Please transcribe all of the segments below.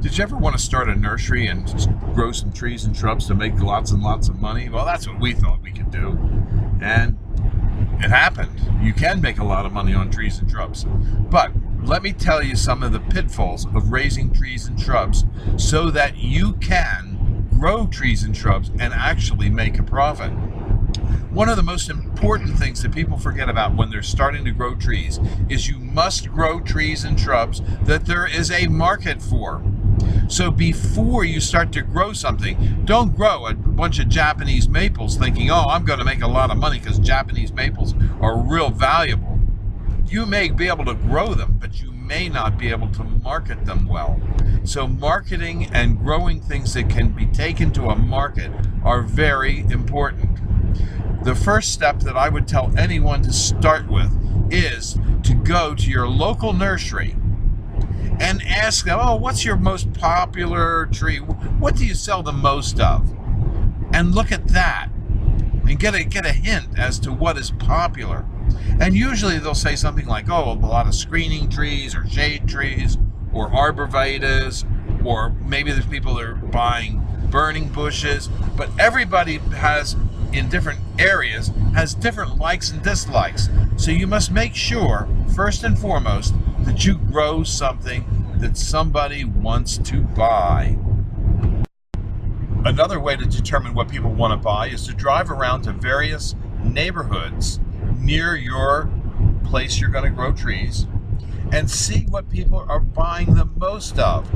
Did you ever want to start a nursery and just grow some trees and shrubs to make lots and lots of money? Well, that's what we thought we could do. And it happened. You can make a lot of money on trees and shrubs. But let me tell you some of the pitfalls of raising trees and shrubs so that you can grow trees and shrubs and actually make a profit. One of the most important things that people forget about when they're starting to grow trees is you must grow trees and shrubs that there is a market for. So before you start to grow something, don't grow a bunch of Japanese maples thinking, oh, I'm going to make a lot of money because Japanese maples are real valuable. You may be able to grow them, but you may not be able to market them well. So marketing and growing things that can be taken to a market are very important. The first step that I would tell anyone to start with is to go to your local nursery and ask them, oh, what's your most popular tree? What do you sell the most of? And look at that and get a hint as to what is popular. And usually they'll say something like, oh, a lot of screening trees or shade trees or arborvitaes, or maybe there's people that are buying burning bushes. But everybody has, in different areas, has different likes and dislikes. So you must make sure, first and foremost, that you grow something that somebody wants to buy. Another way to determine what people want to buy is to drive around to various neighborhoods near your place you're going to grow trees and see what people are buying the most of.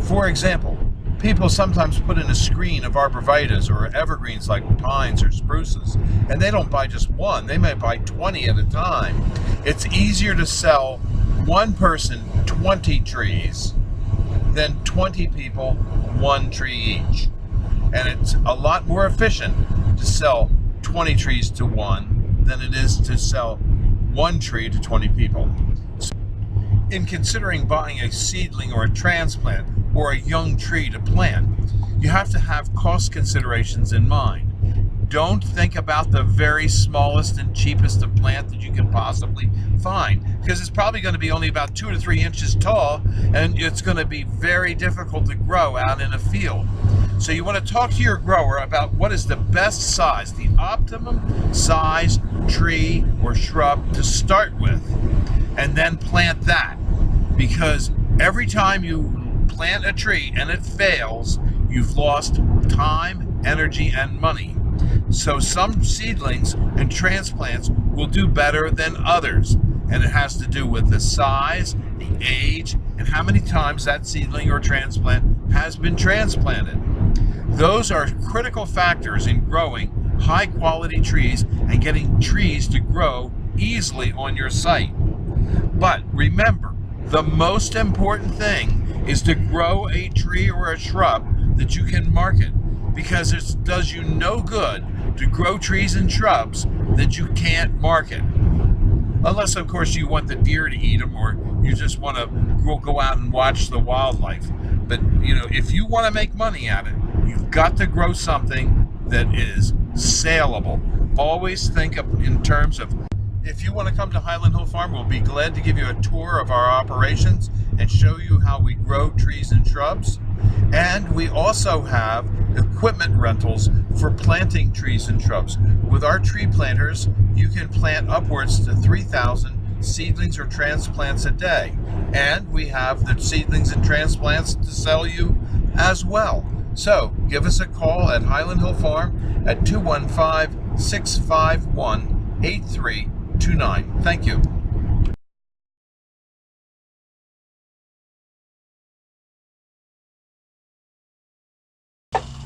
For example, people sometimes put in a screen of arborvitaes or evergreens like pines or spruces, and they don't buy just one, they may buy 20 at a time. It's easier to sell one person 20 trees than 20 people one tree each. And it's a lot more efficient to sell 20 trees to one than it is to sell one tree to 20 people. So in considering buying a seedling or a transplant or a young tree to plant, you have to have cost considerations in mind. Don't think about the very smallest and cheapest of plant that you can possibly find, because it's probably going to be only about 2 to 3 inches tall, and it's going to be very difficult to grow out in a field. So you want to talk to your grower about what is the best size, the optimum size tree or shrub to start with, and then plant that. Because every time you plant a tree and it fails, you've lost time, energy, and money. So some seedlings and transplants will do better than others, and it has to do with the size, the age, and how many times that seedling or transplant has been transplanted. Those are critical factors in growing high quality trees and getting trees to grow easily on your site. But remember, the most important thing is to grow a tree or a shrub that you can market, because it does you no good to grow trees and shrubs that you can't market. Unless, of course, you want the deer to eat them, or you just want to go out and watch the wildlife. But, if you want to make money at it, you've got to grow something that is saleable. Always think in terms of, if you want to come to Highland Hill Farm, we'll be glad to give you a tour of our operations and show you how we grow trees and shrubs. And we also have equipment rentals for planting trees and shrubs. With our tree planters, you can plant upwards to 3,000 seedlings or transplants a day. And we have the seedlings and transplants to sell you as well. So give us a call at Highland Hill Farm at 215-651-8329. Thank you.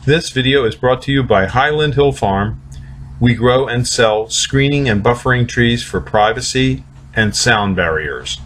This video is brought to you by Highland Hill Farm. We grow and sell screening and buffering trees for privacy and sound barriers.